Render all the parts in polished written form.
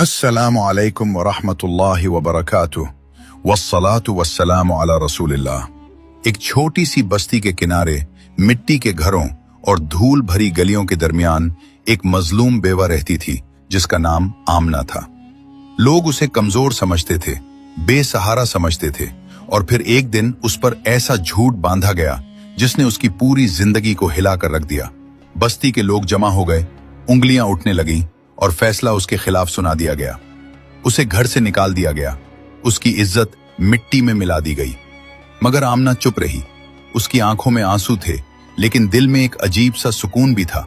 अस्सलामु अलैकुम व रहमतुल्लाहि व बरकातुह वस्सलातु वस्सलामु अला रसूलिल्लाह। एक छोटी सी बस्ती के किनारे मिट्टी के घरों और धूल भरी गलियों के दरमियान एक मजलूम बेवा रहती थी जिसका नाम आमना था। लोग उसे कमजोर समझते थे, बेसहारा समझते थे और फिर एक दिन उस पर ऐसा झूठ बांधा गया जिसने उसकी पूरी जिंदगी को हिलाकर रख दिया। बस्ती के लोग जमा हो गए, उंगलियां उठने लगीं और फैसला उसके खिलाफ सुना दिया गया। उसे घर से निकाल दिया गया, उसकी इज्जत मिट्टी में मिला दी गई। मगर आमना चुप रही। उसकी आंखों में आंसू थे लेकिन दिल में एक अजीब सा सुकून भी था,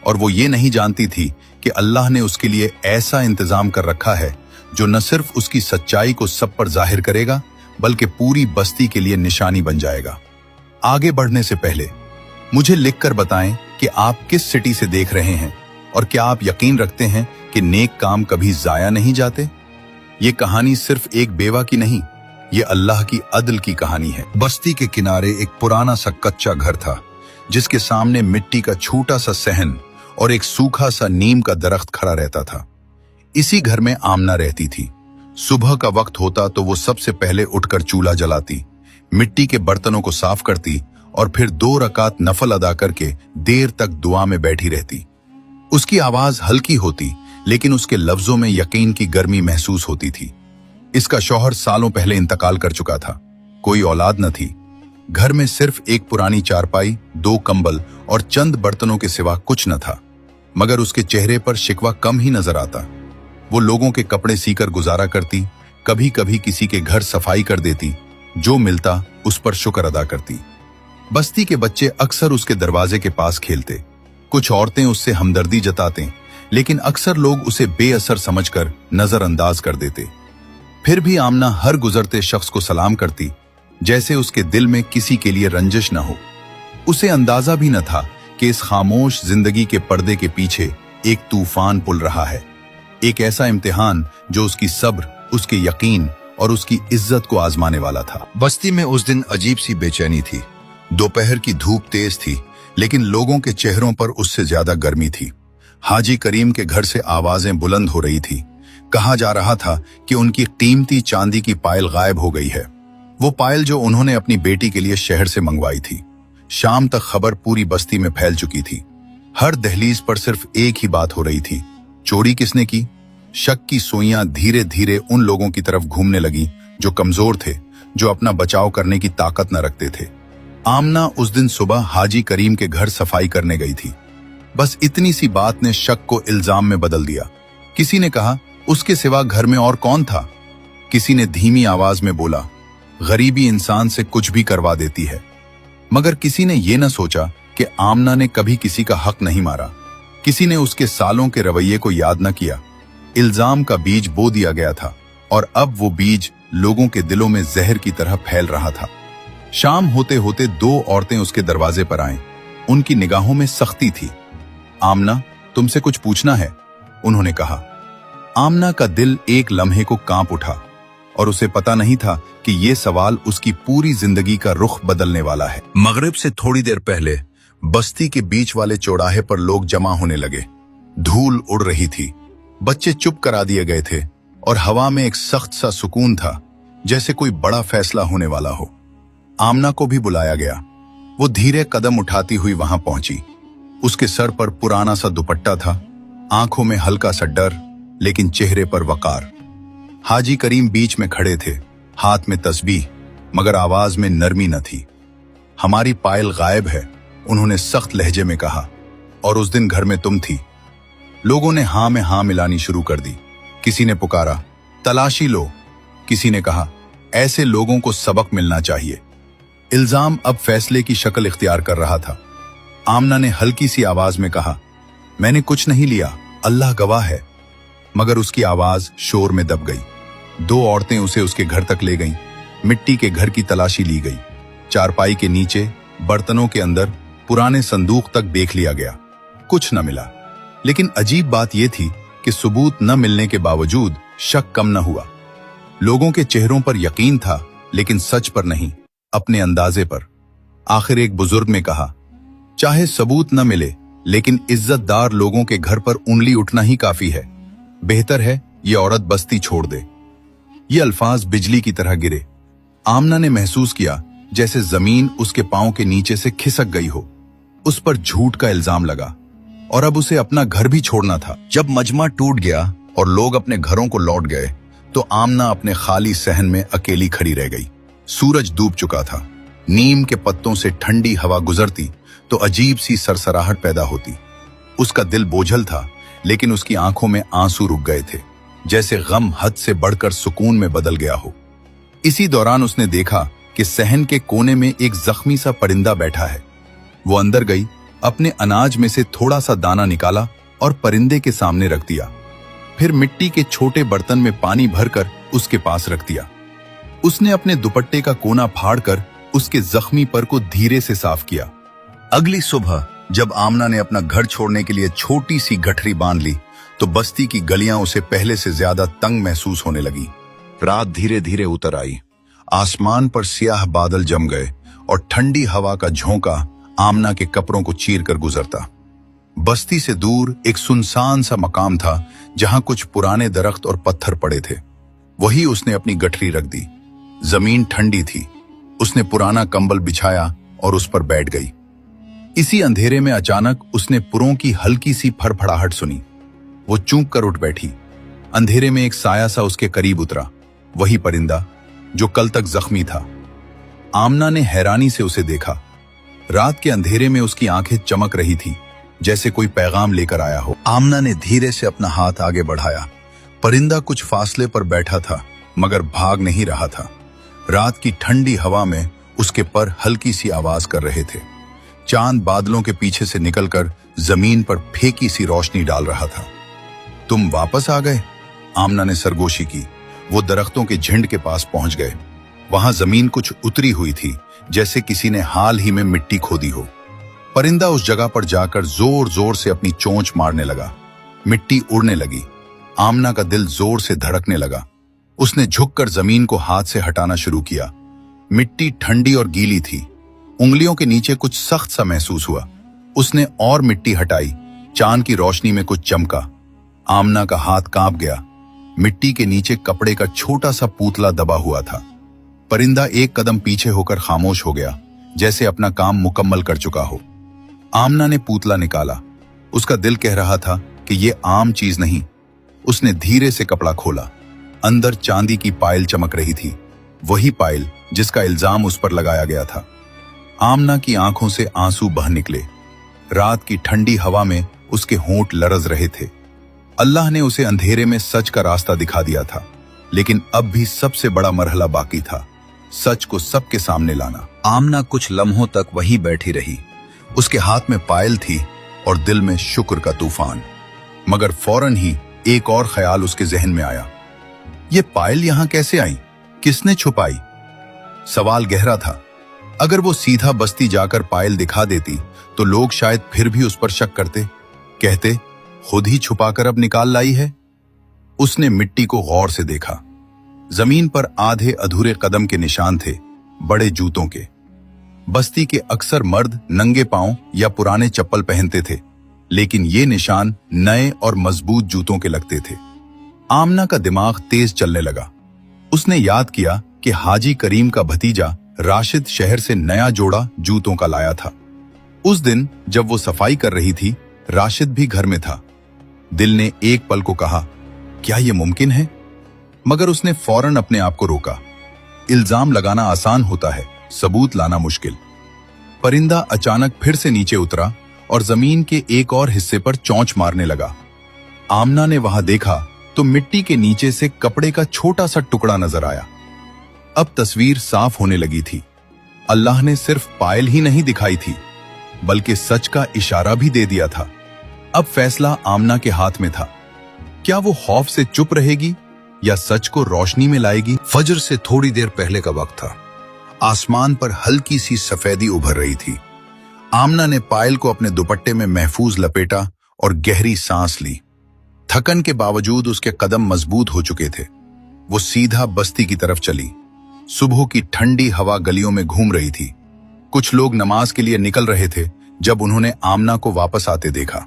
और वो ये नहीं जानती थी कि अल्लाह ने उसके लिए ऐसा इंतजाम कर रखा है जो न सिर्फ उसकी सच्चाई को सब पर जाहिर करेगा बल्कि पूरी बस्ती के लिए निशानी बन जाएगा। आगे बढ़ने से पहले मुझे लिखकर बताएं कि आप किस सिटी से देख रहे हैं और क्या आप यकीन रखते हैं कि नेक काम कभी जाया नहीं जाते। ये कहानी सिर्फ एक बेवा की नहीं, ये अल्लाह की अदल की कहानी है। बस्ती के किनारे एक पुराना सा कच्चा घर था जिसके सामने मिट्टी का छोटा सा सहन और एक सूखा सा नीम का दरख्त खड़ा रहता था। इसी घर में आमना रहती थी। सुबह का वक्त होता तो वो सबसे पहले उठकर चूल्हा जलाती, मिट्टी के बर्तनों को साफ करती और फिर 2 रकात नफल अदा करके देर तक दुआ में बैठी रहती। उसकी आवाज हल्की होती लेकिन उसके लफ्जों में यकीन की गर्मी महसूस होती थी। इसका शौहर सालों पहले इंतकाल कर चुका था, कोई औलाद न थी। घर में सिर्फ एक पुरानी चारपाई, 2 कंबल और चंद बर्तनों के सिवा कुछ न था। मगर उसके चेहरे पर शिकवा कम ही नजर आता। वो लोगों के कपड़े सीकर गुजारा करती, कभी कभी किसी के घर सफाई कर देती, जो मिलता उस पर शुक्र अदा करती। बस्ती के बच्चे अक्सर उसके दरवाजे के पास खेलते। कुछ औरतें उससे हमदर्दी जताते लेकिन अक्सर लोग उसे बेअसर समझकर नजरअंदाज कर देते। फिर भी आमना हर गुजरते शख्स को सलाम करती, जैसे उसके दिल में किसी के लिए रंजिश न हो। उसे अंदाजा भी न था कि इस खामोश जिंदगी के पर्दे के पीछे एक तूफान पुल रहा है, एक ऐसा इम्तिहान जो उसकी सब्र, उसके यकीन और उसकी इज्जत को आजमाने वाला था। बस्ती में उस दिन अजीब सी बेचैनी थी। दोपहर की धूप तेज थी लेकिन लोगों के चेहरों पर उससे ज्यादा गर्मी थी। हाजी करीम के घर से आवाजें बुलंद हो रही थी। कहा जा रहा था कि उनकी कीमती चांदी की पायल गायब हो गई है, वो पायल जो उन्होंने अपनी बेटी के लिए शहर से मंगवाई थी। शाम तक खबर पूरी बस्ती में फैल चुकी थी। हर दहलीज पर सिर्फ एक ही बात हो रही थी, चोरी किसने की। शक की सुइयां धीरे धीरे उन लोगों की तरफ घूमने लगी जो कमजोर थे, जो अपना बचाव करने की ताकत न रखते थे। आमना उस दिन सुबह हाजी करीम के घर सफाई करने गई थी। बस इतनी सी बात ने शक को इल्जाम में बदल दिया। किसी ने कहा उसके सिवा घर में और कौन था। किसी ने धीमी आवाज में बोला गरीबी इंसान से कुछ भी करवा देती है। मगर किसी ने यह न सोचा कि आमना ने कभी किसी का हक नहीं मारा। किसी ने उसके सालों के रवैये को याद न किया। इल्जाम का बीज बो दिया गया था और अब वो बीज लोगों के दिलों में जहर की तरह फैल रहा था। शाम होते होते 2 औरतें उसके दरवाजे पर आईं। उनकी निगाहों में सख्ती थी। आमना, तुमसे कुछ पूछना है, उन्होंने कहा। आमना का दिल एक लम्हे को कांप उठा और उसे पता नहीं था कि यह सवाल उसकी पूरी जिंदगी का रुख बदलने वाला है। मगरिब से थोड़ी देर पहले बस्ती के बीच वाले चौराहे पर लोग जमा होने लगे। धूल उड़ रही थी, बच्चे चुप करा दिए गए थे और हवा में एक सख्त सा सुकून था, जैसे कोई बड़ा फैसला होने वाला हो। आमना को भी बुलाया गया। वो धीरे कदम उठाती हुई वहां पहुंची। उसके सर पर पुराना सा दुपट्टा था, आंखों में हल्का सा डर लेकिन चेहरे पर वकार। हाजी करीम बीच में खड़े थे, हाथ में तस्बीह, मगर आवाज में नरमी न थी। हमारी पायल गायब है, उन्होंने सख्त लहजे में कहा, और उस दिन घर में तुम थी। लोगों ने हां में हां मिलानी शुरू कर दी। किसी ने पुकारा तलाशी लो, किसी ने कहा ऐसे लोगों को सबक मिलना चाहिए। इल्जाम अब फैसले की शक्ल इख्तियार कर रहा था। आमना ने हल्की सी आवाज में कहा मैंने कुछ नहीं लिया, अल्लाह गवाह है। मगर उसकी आवाज शोर में दब गई। 2 औरतें उसे उसके घर तक ले गईं। मिट्टी के घर की तलाशी ली गई। चारपाई के नीचे, बर्तनों के अंदर, पुराने संदूक तक देख लिया गया, कुछ न मिला। लेकिन अजीब बात यह थी कि सबूत न मिलने के बावजूद शक कम न हुआ। लोगों के चेहरों पर यकीन था लेकिन सच पर नहीं, अपने अंदाजे पर। आखिर एक बुजुर्ग ने कहा चाहे सबूत न मिले लेकिन इज्जतदार लोगों के घर पर उंगली उठना ही काफी है। बेहतर है ये औरत बस्ती छोड़ दे। ये अल्फाज बिजली की तरह गिरे। आमना ने महसूस किया जैसे जमीन उसके पांव के नीचे से खिसक गई हो। उस पर झूठ का इल्जाम लगा और अब उसे अपना घर भी छोड़ना था। जब मजमा टूट गया और लोग अपने घरों को लौट गए तो आमना अपने खाली सहन में अकेली खड़ी रह गई। सूरज डूब चुका था। नीम के पत्तों से ठंडी हवा गुजरती तो अजीब सी सरसराहट पैदा होती। उसका दिल बोझल था, लेकिन उसकी आंखों में आंसू रुक गए थे, जैसे गम हद से बढ़कर सुकून में बदल गया हो। इसी दौरान उसने देखा कि सहन के कोने में एक जख्मी सा परिंदा बैठा है। वो अंदर गई, अपने अनाज में से थोड़ा सा दाना निकाला और परिंदे के सामने रख दिया। फिर मिट्टी के छोटे बर्तन में पानी भरकर उसके पास रख दिया। उसने अपने दुपट्टे का कोना फाड़कर उसके जख्मी पर को धीरे से साफ किया। अगली सुबह जब आमना ने अपना घर छोड़ने के लिए छोटी सी गठरी बांध ली तो बस्ती की गलियां उसे पहले से ज्यादा तंग महसूस होने लगी। रात धीरे धीरे उतर आई। आसमान पर सियाह बादल जम गए और ठंडी हवा का झोंका आमना के कपड़ों को चीर कर गुजरता। बस्ती से दूर एक सुनसान सा मकाम था जहां कुछ पुराने दरख्त और पत्थर पड़े थे। वही उसने अपनी गठरी रख दी। जमीन ठंडी थी। उसने पुराना कंबल बिछाया और उस पर बैठ गई। इसी अंधेरे में अचानक उसने पुरों की हल्की सी फड़फड़ाहट सुनी। वो चूक कर उठ बैठी। अंधेरे में एक साया सा उसके करीब उतरा, वही परिंदा जो कल तक जख्मी था। आमना ने हैरानी से उसे देखा। रात के अंधेरे में उसकी आंखें चमक रही थी, जैसे कोई पैगाम लेकर आया हो। आमना ने धीरे से अपना हाथ आगे बढ़ाया। परिंदा कुछ फासले पर बैठा था, मगर भाग नहीं रहा था। रात की ठंडी हवा में उसके पर हल्की सी आवाज कर रहे थे। चांद बादलों के पीछे से निकलकर जमीन पर फेंकी सी रोशनी डाल रहा था। तुम वापस आ गए? आमना ने सरगोशी की। वो दरख्तों के झुंड के पास पहुंच गए। वहां जमीन कुछ उतरी हुई थी, जैसे किसी ने हाल ही में मिट्टी खोदी हो। परिंदा उस जगह पर जाकर जोर जोर से अपनी चोंच मारने लगा। मिट्टी उड़ने लगी। आमना का दिल जोर से धड़कने लगा। उसने झुककर जमीन को हाथ से हटाना शुरू किया। मिट्टी ठंडी और गीली थी। उंगलियों के नीचे कुछ सख्त सा महसूस हुआ। उसने और मिट्टी हटाई। चांद की रोशनी में कुछ चमका। आमना का हाथ कांप गया। मिट्टी के नीचे कपड़े का छोटा सा पुतला दबा हुआ था। परिंदा एक कदम पीछे होकर खामोश हो गया, जैसे अपना काम मुकम्मल कर चुका हो। आमना ने पुतला निकाला। उसका दिल कह रहा था कि ये आम चीज नहीं। उसने धीरे से कपड़ा खोला। अंदर चांदी की पायल चमक रही थी, वही पायल जिसका इल्जाम उस पर लगाया गया था। आमना की आंखों से आंसू बह निकले। रात की ठंडी हवा में उसके होंठ लरज रहे थे। अल्लाह ने उसे अंधेरे में सच का रास्ता दिखा दिया था, लेकिन अब भी सबसे बड़ा मरहला बाकी था, सच को सबके सामने लाना। आमना कुछ लम्हों तक वहीं बैठी रही। उसके हाथ में पायल थी और दिल में शुक्र का तूफान। मगर फौरन ही एक और ख्याल उसके जहन में आया। ये पायल यहां कैसे आई? किसने छुपाई? सवाल गहरा था। अगर वो सीधा बस्ती जाकर पायल दिखा देती तो लोग शायद फिर भी उस पर शक करते, कहते खुद ही छुपाकर अब निकाल लाई है। उसने मिट्टी को गौर से देखा। जमीन पर आधे अधूरे कदम के निशान थे, बड़े जूतों के। बस्ती के अक्सर मर्द नंगे पांव या पुराने चप्पल पहनते थे, लेकिन ये निशान नए और मजबूत जूतों के लगते थे। आमना का दिमाग तेज चलने लगा। उसने याद किया कि हाजी करीम का भतीजा राशिद शहर से नया जोड़ा जूतों का लाया था। उस दिन जब वो सफाई कर रही थी, राशिद भी घर में था। दिल ने एक पल को कहा, क्या ये मुमकिन है? मगर उसने फौरन अपने आप को रोका। इल्जाम लगाना आसान होता है, सबूत लाना मुश्किल। परिंदा अचानक फिर से नीचे उतरा और जमीन के एक और हिस्से पर चोंच मारने लगा। आमना ने वहां देखा तो मिट्टी के नीचे से कपड़े का छोटा सा टुकड़ा नजर आया। अब तस्वीर साफ होने लगी थी। अल्लाह ने सिर्फ पायल ही नहीं दिखाई थी, बल्कि सच का इशारा भी दे दिया था। अब फैसला आमना के हाथ में था। क्या वो खौफ से चुप रहेगी या सच को रोशनी में लाएगी? फजर से थोड़ी देर पहले का वक्त था। आसमान पर हल्की सी सफेदी उभर रही थी। आमना ने पायल को अपने दुपट्टे में महफूज लपेटा और गहरी सांस ली। थकन के बावजूद उसके कदम मजबूत हो चुके थे। वो सीधा बस्ती की तरफ चली। सुबह की ठंडी हवा गलियों में घूम रही थी। कुछ लोग नमाज के लिए निकल रहे थे जब उन्होंने आमना को वापस आते देखा।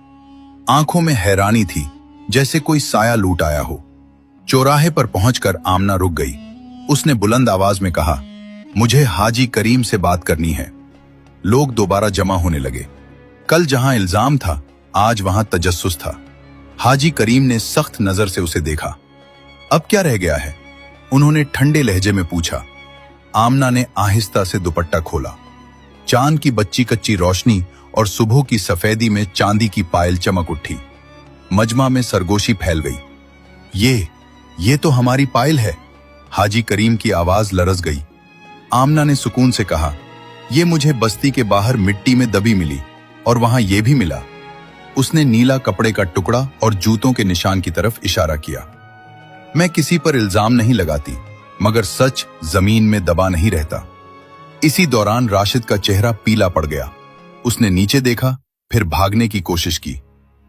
आंखों में हैरानी थी, जैसे कोई साया लूट आया हो। चौराहे पर पहुंचकर आमना रुक गई। उसने बुलंद आवाज में कहा, मुझे हाजी करीम से बात करनी है। लोग दोबारा जमा होने लगे। कल जहां इल्जाम था, आज वहां तजस्सुस था। हाजी करीम ने सख्त नजर से उसे देखा। अब क्या रह गया है? उन्होंने ठंडे लहजे में पूछा। आमना ने आहिस्ता से दुपट्टा खोला। चांद की बच्ची कच्ची रोशनी और सुबह की सफेदी में चांदी की पायल चमक उठी। मजमा में सरगोशी फैल गई। ये तो हमारी पायल है। हाजी करीम की आवाज लरज गई। आमना ने सुकून से कहा, ये मुझे बस्ती के बाहर मिट्टी में दबी मिली और वहां ये भी मिला। उसने नीला कपड़े का टुकड़ा और जूतों के निशान की तरफ इशारा किया। मैं किसी पर इल्जाम नहीं लगाती, मगर सच जमीन में दबा नहीं रहता। इसी दौरान राशिद का चेहरा पीला पड़ गया। उसने नीचे देखा, फिर भागने की कोशिश की,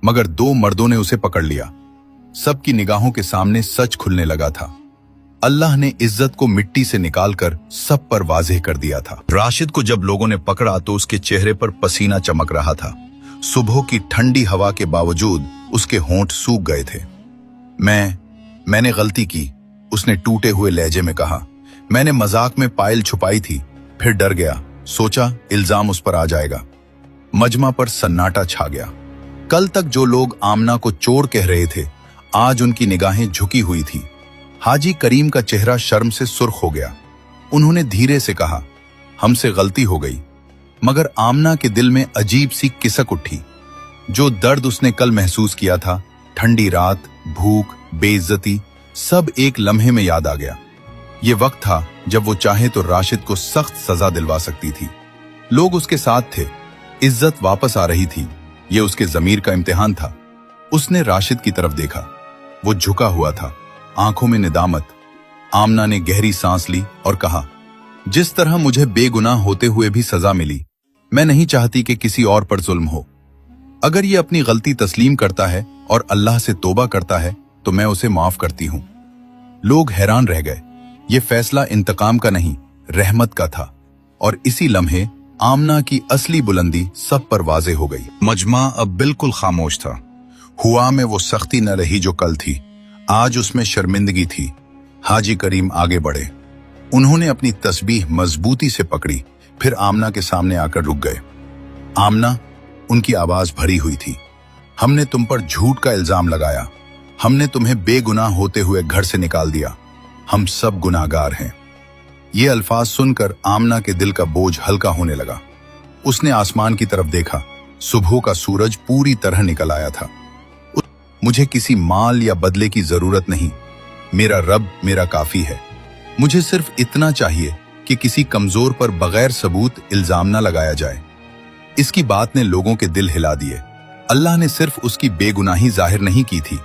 मगर दो मर्दों ने उसे पकड़ लिया। सबकी निगाहों के सामने सच खुलने लगा था। अल्लाह ने इज्जत को मिट्टी से निकालकर सब पर वाज़ेह कर दिया था। राशिद को जब लोगों ने पकड़ा तो उसके चेहरे पर पसीना चमक रहा था। सुबह की ठंडी हवा के बावजूद उसके होंठ सूख गए थे। मैंने गलती की, उसने टूटे हुए लहजे में कहा। मैंने मजाक में पायल छुपाई थी, फिर डर गया, सोचा इल्जाम उस पर आ जाएगा। मजमा पर सन्नाटा छा गया। कल तक जो लोग आमना को चोर कह रहे थे, आज उनकी निगाहें झुकी हुई थी। हाजी करीम का चेहरा शर्म से सुर्ख हो गया। उन्होंने धीरे से कहा, हमसे गलती हो गई। मगर आमना के दिल में अजीब सी किसक उठी। जो दर्द उसने कल महसूस किया था, ठंडी रात, भूख, बेइज्जती, सब एक लम्हे में याद आ गया। ये वक्त था जब वो चाहे तो राशिद को सख्त सजा दिलवा सकती थी। लोग उसके साथ थे, इज्जत वापस आ रही थी। ये उसके जमीर का इम्तिहान था। उसने राशिद की तरफ देखा। वो झुका हुआ था, आंखों में निदामत। आमना ने गहरी सांस ली और कहा, जिस तरह मुझे बेगुनाह होते हुए भी सजा मिली, मैं नहीं चाहती कि किसी और पर जुल्म हो। अगर ये अपनी गलती तस्लीम करता है और अल्लाह से तौबा करता है तो मैं उसे माफ करती हूं। लोग हैरान रह गए। ये फैसला इंतकाम का नहीं, रहमत का था। और इसी लम्हे आमना की असली बुलंदी सब पर वाज़ेह हो गई। मजमा अब बिल्कुल खामोश था। हुआ में वो सख्ती न रही जो कल थी, आज उसमें शर्मिंदगी थी। हाजी करीम आगे बढ़े। उन्होंने अपनी तस्बीह मजबूती से पकड़ी, फिर आमना के सामने आकर रुक गए। आमना, उनकी आवाज भरी हुई थी, हमने तुम पर झूठ का इल्जाम लगाया। हमने तुम्हें बेगुनाह होते हुए घर से निकाल दिया। हम सब गुनाहगार हैं। ये अल्फाज सुनकर आमना के दिल का बोझ हल्का होने लगा। उसने आसमान की तरफ देखा। सुबह का सूरज पूरी तरह निकल आया था। मुझे किसी माल या बदले की जरूरत नहीं। मेरा रब मेरा काफी है। मुझे सिर्फ इतना चाहिए कि किसी कमजोर पर बगैर सबूत इल्जाम न लगाया जाए। इसकी बात ने लोगों के दिल हिला दिए। अल्लाह ने सिर्फ उसकी बेगुनाही जाहिर नहीं की थी,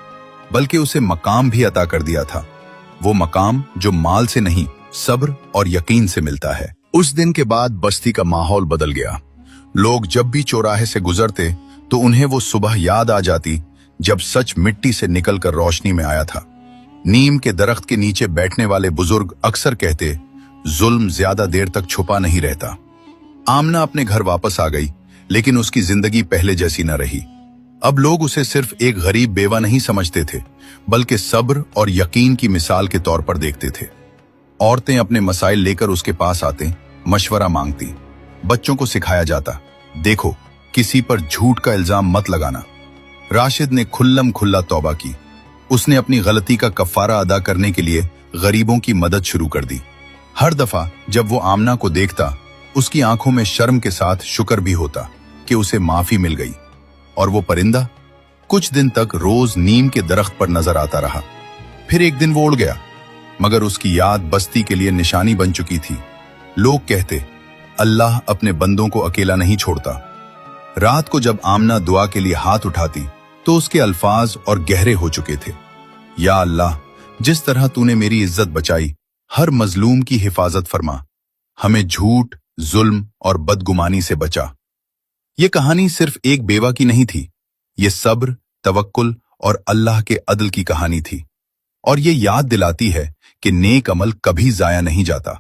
बल्कि उसे मकाम भी अता कर दिया था। वो मकाम जो माल से नहीं, सब्र और यकीन से मिलता है। उस दिन के बाद बस्ती का माहौल बदल गया। लोग जब भी चौराहे से गुजरते तो उन्हें वो सुबह याद आ जाती जब सच मिट्टी से निकलकर रोशनी में आया था। नीम के दरख्त के नीचे बैठने वाले बुजुर्ग अक्सर कहते, जुल्म ज्यादा देर तक छुपा नहीं रहता। आमना अपने घर वापस आ गई, लेकिन उसकी जिंदगी पहले जैसी न रही। अब लोग उसे सिर्फ एक गरीब बेवा नहीं समझते थे, बल्कि सब्र और यकीन की मिसाल के तौर पर देखते थे। औरतें अपने मसाइल लेकर उसके पास आते, मशवरा मांगती। बच्चों को सिखाया जाता, देखो किसी पर झूठ का इल्जाम मत लगाना। राशिद ने खुल्लम खुल्ला तौबा की। उसने अपनी गलती का कफारा अदा करने के लिए गरीबों की मदद शुरू कर दी। हर दफा जब वो आमना को देखता, उसकी आंखों में शर्म के साथ शुक्र भी होता कि उसे माफी मिल गई। और वो परिंदा कुछ दिन तक रोज नीम के दरख्त पर नजर आता रहा। फिर एक दिन वो उड़ गया, मगर उसकी याद बस्ती के लिए निशानी बन चुकी थी। लोग कहते, अल्लाह अपने बंदों को अकेला नहीं छोड़ता। रात को जब आमना दुआ के लिए हाथ उठाती तो उसके अल्फाज और गहरे हो चुके थे। या अल्लाह, जिस तरह तूने मेरी इज्जत बचाई, हर मजलूम की हिफाजत फरमा। हमें झूठ, जुल्म और बदगुमानी से बचा। ये कहानी सिर्फ एक बेवा की नहीं थी। ये सब्र, तवक्कुल और अल्लाह के अदल की कहानी थी। और ये याद दिलाती है कि नेक अमल कभी जाया नहीं जाता।